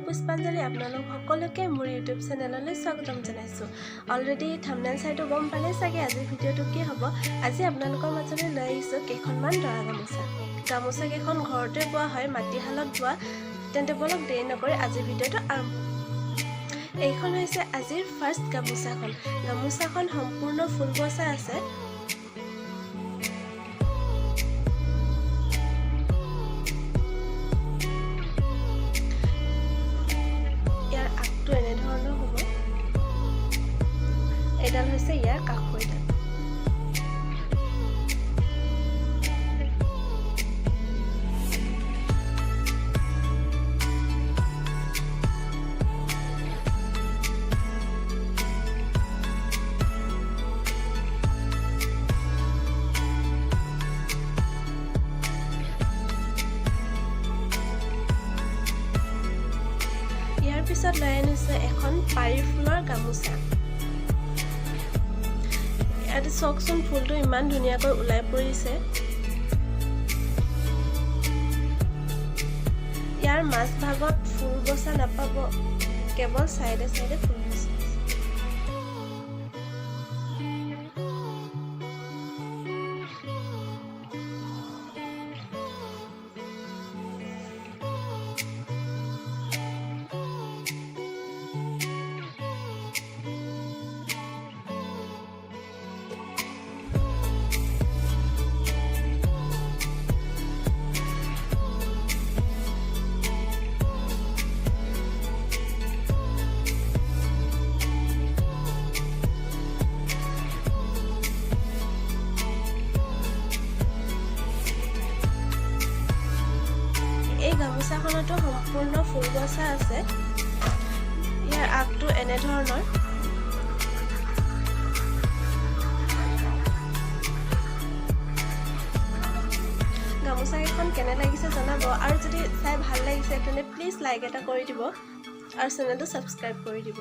পুষ্পাঞ্জলি আপোনালোক সকলোকে মোৰ ইউটিউব চেনেললৈ স্বাগতম জনাইছোঁ। অলৰেডি থাম্বনেইল চাইটো গম পালে চাগে আজিৰ ভিডিঅ'টো কি হ'ব। আজি আপোনালোকৰ মাজলৈ লৈ আহিছোঁ কেইখনমান দৰা গামোচা। গামোচা কেইখন ঘৰতে বোৱা হয়, মাটিশালত বোৱা। তেন্তে বলক দেৰি নকৰি আজিৰ ভিডিঅ'টো আৰম্ভ কৰোঁ। এইখন হৈছে আজিৰ ফাৰ্ষ্ট গামোচাখন। গামোচাখন সম্পূৰ্ণ ফুল বচা আছে। এনেধৰণৰ হ'ব। এডাল হৈছে ইয়াৰ কাষৰডাল। পিছত লৈ আনিছে এখন পাৰি ফুলৰ গামোচা। ইয়াত চাওকচোন ফুলটো ইমান ধুনীয়াকৈ ওলাই পৰিছে। ইয়াৰ মাজ ভাগত ফুল বচা নাপাব, কেৱল চাইডে চাইডে ফুল বচা। এই গামোচাখনতো সম্পূৰ্ণ ফুল বচা আছে। ইয়াৰ আগটো এনেধৰণৰ। গামোচা কেইখন কেনে লাগিছে জনাব, আৰু যদি চাই ভাল লাগিছে তেন্তে প্লিজ লাইক এটা কৰি দিব আৰু চেনেলটো ছাবস্ক্ৰাইব কৰি দিব।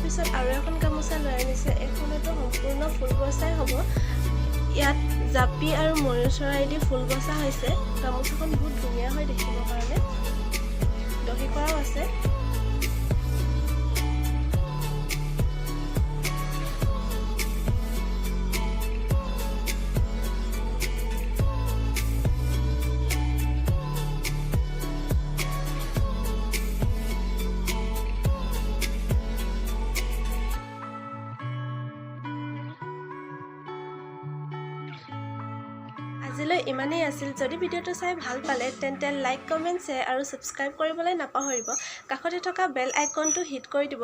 পিছত আৰু এখন গামোচা লৈ আনিছে। এইখনতো সম্পূৰ্ণ ফুল বচাই হ'ব। ইয়াত জাপি আৰু ময়ূৰ চৰাই দি ফুল বচা হৈছে। গামোচাখন বহুত ধুনীয়া হয় দেখিবৰ কাৰণে, দহি কৰাও আছে। আজিলৈ ইমানেই আছিল। যদি ভিডিঅ'টো চাই ভাল পালে তেন্তে লাইক, কমেণ্ট, শ্বেয়াৰ আৰু ছাবস্ক্ৰাইব কৰিবলৈ নাপাহৰিব। কাষতে থকা বেল আইকনটো হিট কৰি দিব